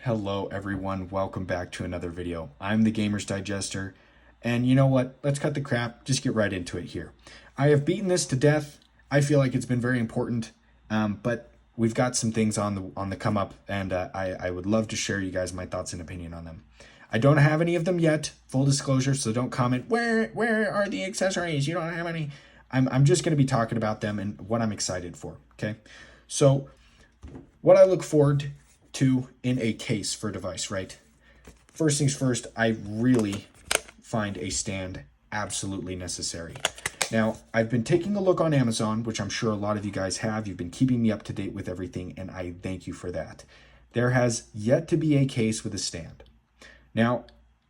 Hello everyone, welcome back to another video. I'm the Gamer's Digester, and you know what? Let's cut the crap, just get right into it here. I have beaten this to death. I feel like it's been very important, but we've got some things on the come up, and I would love to share you guys my thoughts and opinion on them. I don't have any of them yet, full disclosure, so don't comment, where are the accessories? You don't have any. I'm just going to be talking about them and what I'm excited for, okay? So what I look forward to in a case for a device, right? First things first, I really find a stand absolutely necessary. Now, I've been taking a look on Amazon, which I'm sure a lot of you guys have. You've been keeping me up to date with everything, and I thank you for that. There has yet to be a case with a stand. Now,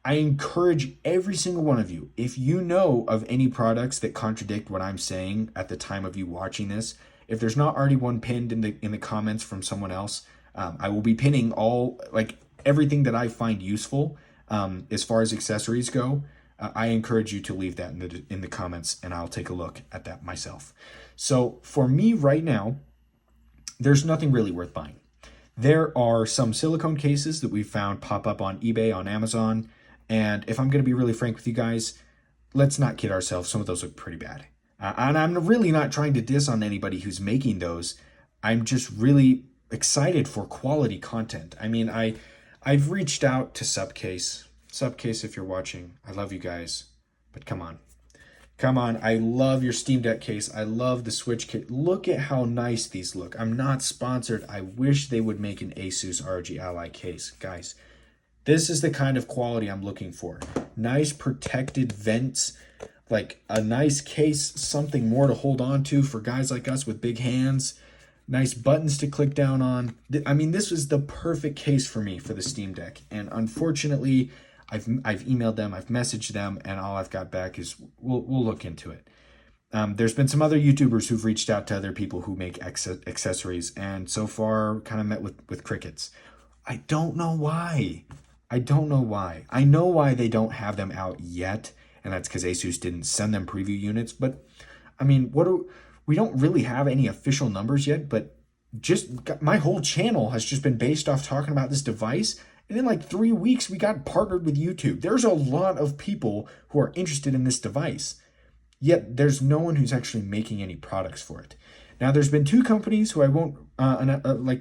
I encourage every single one of you, if you know of any products that contradict what I'm saying at the time of you watching this, if there's not already one pinned in the comments from someone else, I will be pinning everything that I find useful as far as accessories go. I encourage you to leave that in the comments, and I'll take a look at that myself. So for me right now, there's nothing really worth buying. There are some silicone cases that we found pop up on eBay, on Amazon, and if I'm going to be really frank with you guys, let's not kid ourselves. Some of those look pretty bad. And I'm really not trying to diss on anybody who's making those. I'm just really excited for quality content. I mean, I've reached out to Subcase. Subcase, if you're watching, I love you guys, but come on. Come on, I love your Steam Deck case. I love the Switch case. Look at how nice these look. I'm not sponsored. I wish they would make an Asus ROG Ally case. Guys, this is the kind of quality I'm looking for. Nice protected vents, like a nice case, something more to hold on to for guys like us with big hands. Nice buttons to click down on. I mean, this was the perfect case for me for the Steam Deck. And unfortunately, I've emailed them, I've messaged them, and all I've got back is we'll look into it. There's been some other YouTubers who've reached out to other people who make accessories, and so far kind of met with crickets. I don't know why. I don't know why. I know why they don't have them out yet, and that's because Asus didn't send them preview units. But I mean, we don't really have any official numbers yet, but just my whole channel has just been based off talking about this device. And in like 3 weeks, we got partnered with YouTube. There's a lot of people who are interested in this device, yet there's no one who's actually making any products for it. Now, there's been two companies who I won't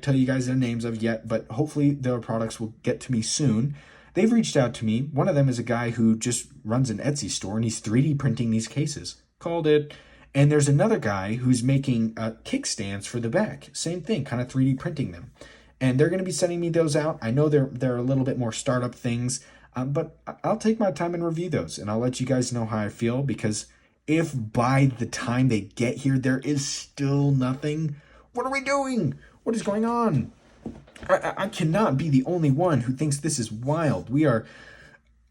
tell you guys their names of yet, but hopefully their products will get to me soon. They've reached out to me. One of them is a guy who just runs an Etsy store, and he's 3D printing these cases. Called it. And there's another guy who's making kickstands for the back. Same thing, kind of 3D printing them. And they're going to be sending me those out. I know they're a little bit more startup things, but I'll take my time and review those, and I'll let you guys know how I feel, because if by the time they get here there is still nothing, what are we doing? What is going on? I cannot be the only one who thinks this is wild. We are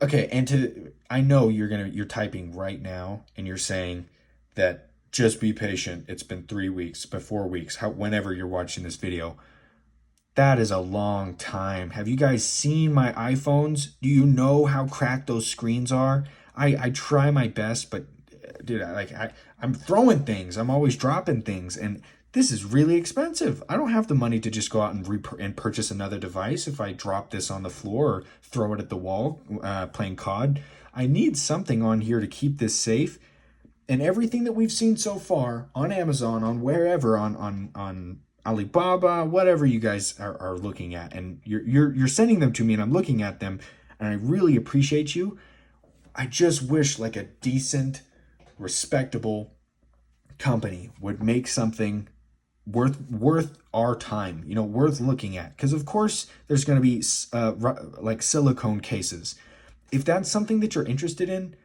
okay. And I know you're typing right now, and you're saying that just be patient. It's been 3 weeks, but 4 weeks, whenever you're watching this video. That is a long time. Have you guys seen my iPhones? Do you know how cracked those screens are? I try my best, but dude, I'm throwing things. I'm always dropping things, and this is really expensive. I don't have the money to just go out and purchase another device if I drop this on the floor or throw it at the wall playing COD. I need something on here to keep this safe. And everything that we've seen so far on Amazon, on wherever, on Alibaba, whatever you guys are looking at, and you're sending them to me, and I'm looking at them, and I really appreciate you. I just wish like a decent, respectable company would make something worth our time, worth looking at. Because of course there's going to be like silicone cases. If that's something that you're interested in,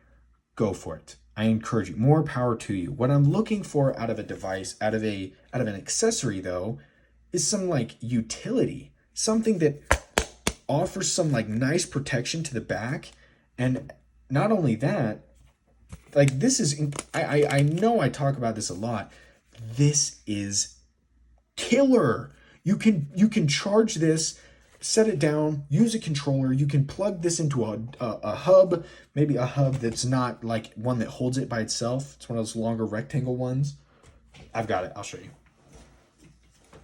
go for it. I encourage you. More power to you. What I'm looking for out of a device, out of an accessory though, is some like utility. Something that offers some like nice protection to the back. And not only that, like this is, I know I talk about this a lot. This is killer. You can charge this, set it down, use a controller. You can plug this into a hub, maybe a hub that's not like one that holds it by itself. It's one of those longer rectangle ones. I've got it. I'll show you.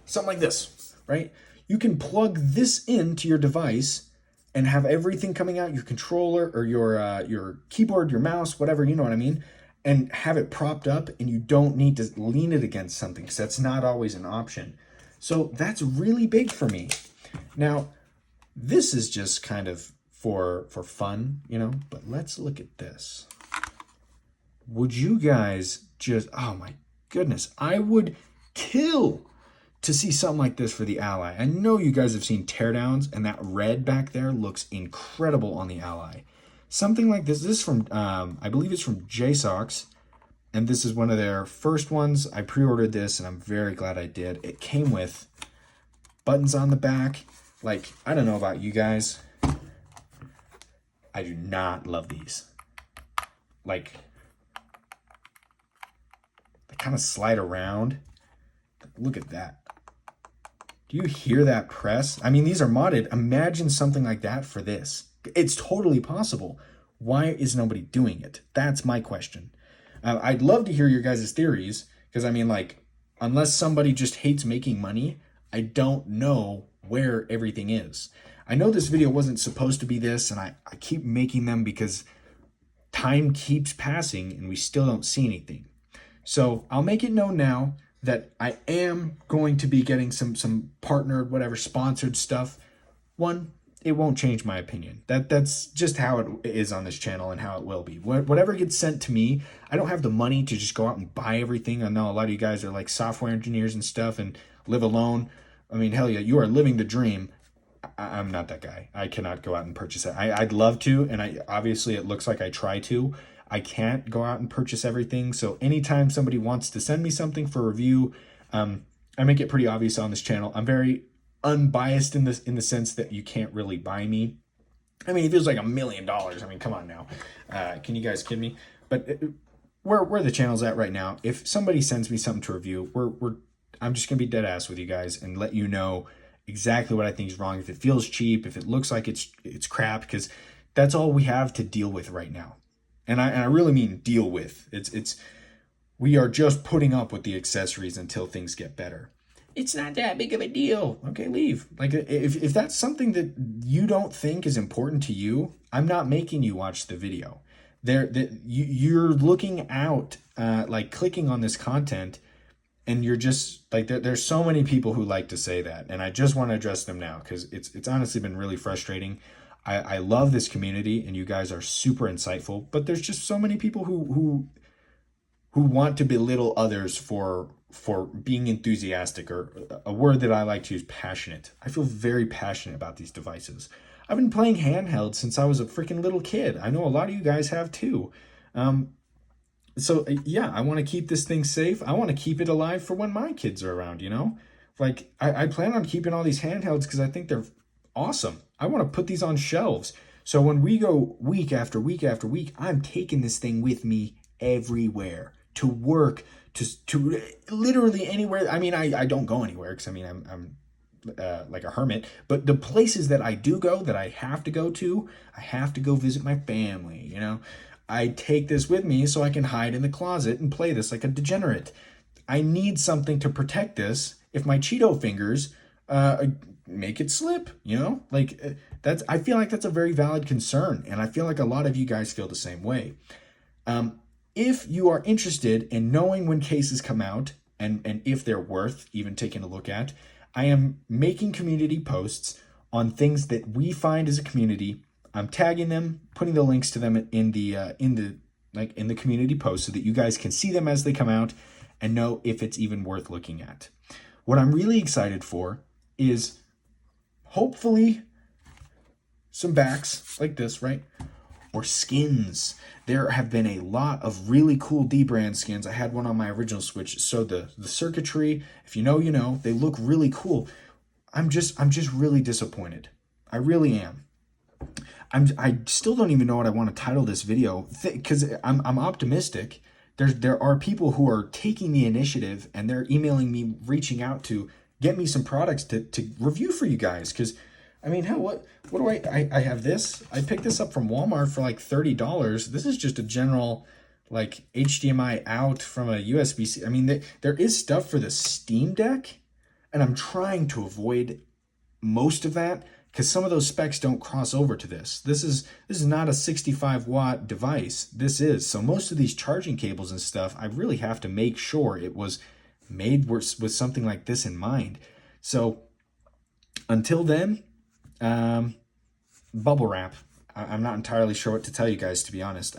Something like this, right? You can plug this into your device and have everything coming out, your controller or your keyboard, your mouse, whatever, you know what I mean, and have it propped up, and you don't need to lean it against something because that's not always an option. So that's really big for me. Now, this is just kind of for fun, you know, but let's look at this. Would you guys just, oh my goodness, I would kill to see something like this for the Ally. I know you guys have seen teardowns, and that red back there looks incredible on the Ally. Something like this is from, I believe it's from JSOX, and this is one of their first ones. I pre-ordered this, and I'm very glad I did. It came with buttons on the back. Like, I don't know about you guys. I do not love these. Like, they kind of slide around. Look at that. Do you hear that press? I mean, these are modded. Imagine something like that for this. It's totally possible. Why is nobody doing it? That's my question. I'd love to hear your guys' theories, because I mean, like, unless somebody just hates making money, I don't know where everything is. I know this video wasn't supposed to be this, and I keep making them because time keeps passing and we still don't see anything. So I'll make it known now that I am going to be getting some partnered, whatever, sponsored stuff. One, it won't change my opinion. That's just how it is on this channel and how it will be. Whatever gets sent to me, I don't have the money to just go out and buy everything. I know a lot of you guys are like software engineers and stuff and live alone. I mean, hell yeah, you are living the dream. I'm not that guy. I cannot go out and purchase it. I'd love to, and obviously it looks like I try to. I can't go out and purchase everything. So anytime somebody wants to send me something for review, I make it pretty obvious on this channel. I'm very unbiased in the sense that you can't really buy me. I mean, if it was like $1 million, I mean, come on now. Can you guys kid me? But where the channel's at right now, if somebody sends me something to review, I'm just gonna be dead ass with you guys and let you know exactly what I think is wrong. If it feels cheap, if it looks like it's crap, because that's all we have to deal with right now. And I really mean deal with. We are just putting up with the accessories until things get better. It's not that big of a deal. Okay, leave. Like, if that's something that you don't think is important to you, I'm not making you watch the video. You're looking out, like clicking on this content, and you're just like, there's so many people who like to say that, and I just want to address them now because it's honestly been really frustrating. I love this community, and you guys are super insightful, but there's just so many people who want to belittle others for being enthusiastic, or a word that I like to use, passionate. I feel very passionate about these devices. I've been playing handheld since I was a freaking little kid. I know a lot of you guys have too. So yeah, I want to keep this thing safe. I want to keep it alive for when my kids are around, you know? Like, I plan on keeping all these handhelds because I think they're awesome. I want to put these on shelves. So when we go week after week after week, I'm taking this thing with me everywhere, to work, to literally anywhere. I mean, I don't go anywhere because I mean, I'm like a hermit, but the places that I do go, that I have to go to, I have to go visit my family, you know? I take this with me so I can hide in the closet and play this like a degenerate. I need something to protect this if my Cheeto fingers make it slip, you know? Like, I feel like that's a very valid concern, and I feel like a lot of you guys feel the same way. If you are interested in knowing when cases come out, and if they're worth even taking a look at, I am making community posts on things that we find as a community. I'm tagging them, putting the links to them in the community post so that you guys can see them as they come out and know if it's even worth looking at. What I'm really excited for is hopefully some backs like this, right? Or skins. There have been a lot of really cool D-brand skins. I had one on my original Switch. So the circuitry, if you know, you know, they look really cool. I'm just really disappointed. I really am. I still don't even know what I want to title this video, because I'm optimistic. There are people who are taking the initiative, and they're emailing me, reaching out to get me some products to review for you guys. Because I mean, hell, what do I have this? I picked this up from Walmart for like $30. This is just a general like HDMI out from a USB-C. I mean, there is stuff for the Steam Deck, and I'm trying to avoid most of that, because some of those specs don't cross over to this. This is not a 65-watt device. This is. So most of these charging cables and stuff, I really have to make sure it was made with something like this in mind. So until then, bubble wrap. I'm not entirely sure what to tell you guys, to be honest.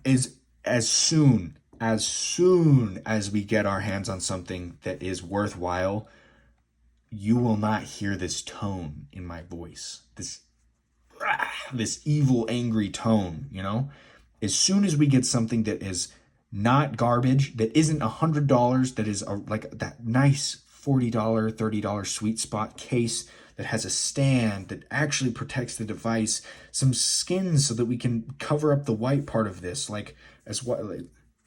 As soon as we get our hands on something that is worthwhile, you will not hear this tone in my voice. This evil, angry tone, you know? As soon as we get something that is not garbage, that isn't $100, that is like that nice $40, $30 sweet spot case that has a stand that actually protects the device, some skins so that we can cover up the white part of this, like as white. I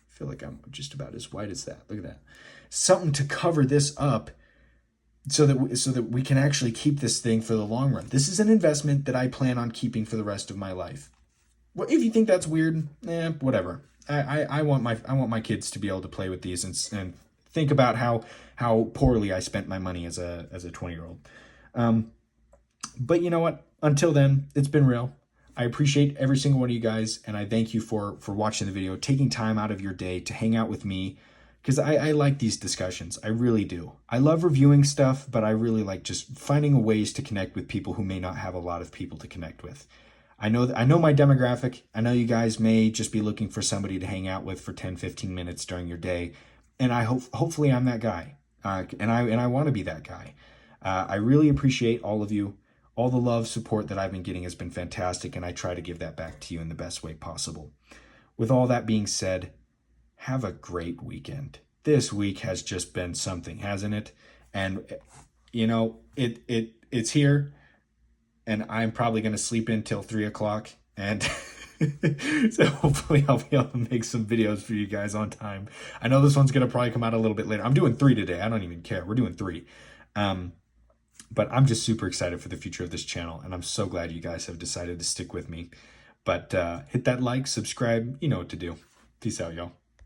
feel like I'm just about as white as that. Look at that. Something to cover this up so that we can actually keep this thing for the long run. This is an investment that I plan on keeping for the rest of my life. Well, if you think that's weird, whatever. I want my kids to be able to play with these and think about how poorly I spent my money as a 20-year-old. But you know what? Until then, it's been real. I appreciate every single one of you guys, and I thank you for watching the video, taking time out of your day to hang out with me, because I like these discussions. I really do. I love reviewing stuff, but I really like just finding ways to connect with people who may not have a lot of people to connect with. I know my demographic. I know you guys may just be looking for somebody to hang out with for 10-15 minutes during your day, and hopefully I'm that guy, and I want to be that guy. I really appreciate all of you. All the love, support that I've been getting has been fantastic, and I try to give that back to you in the best way possible. With all that being said, have a great weekend. This week has just been something, hasn't it? And you know, it's here, and I'm probably going to sleep in till 3 o'clock, and so hopefully I'll be able to make some videos for you guys on time. I know this one's going to probably come out a little bit later. I'm doing 3 today. I don't even care. We're doing 3. But I'm just super excited for the future of this channel, and I'm so glad you guys have decided to stick with me. But hit that like, subscribe, you know what to do. Peace out, y'all.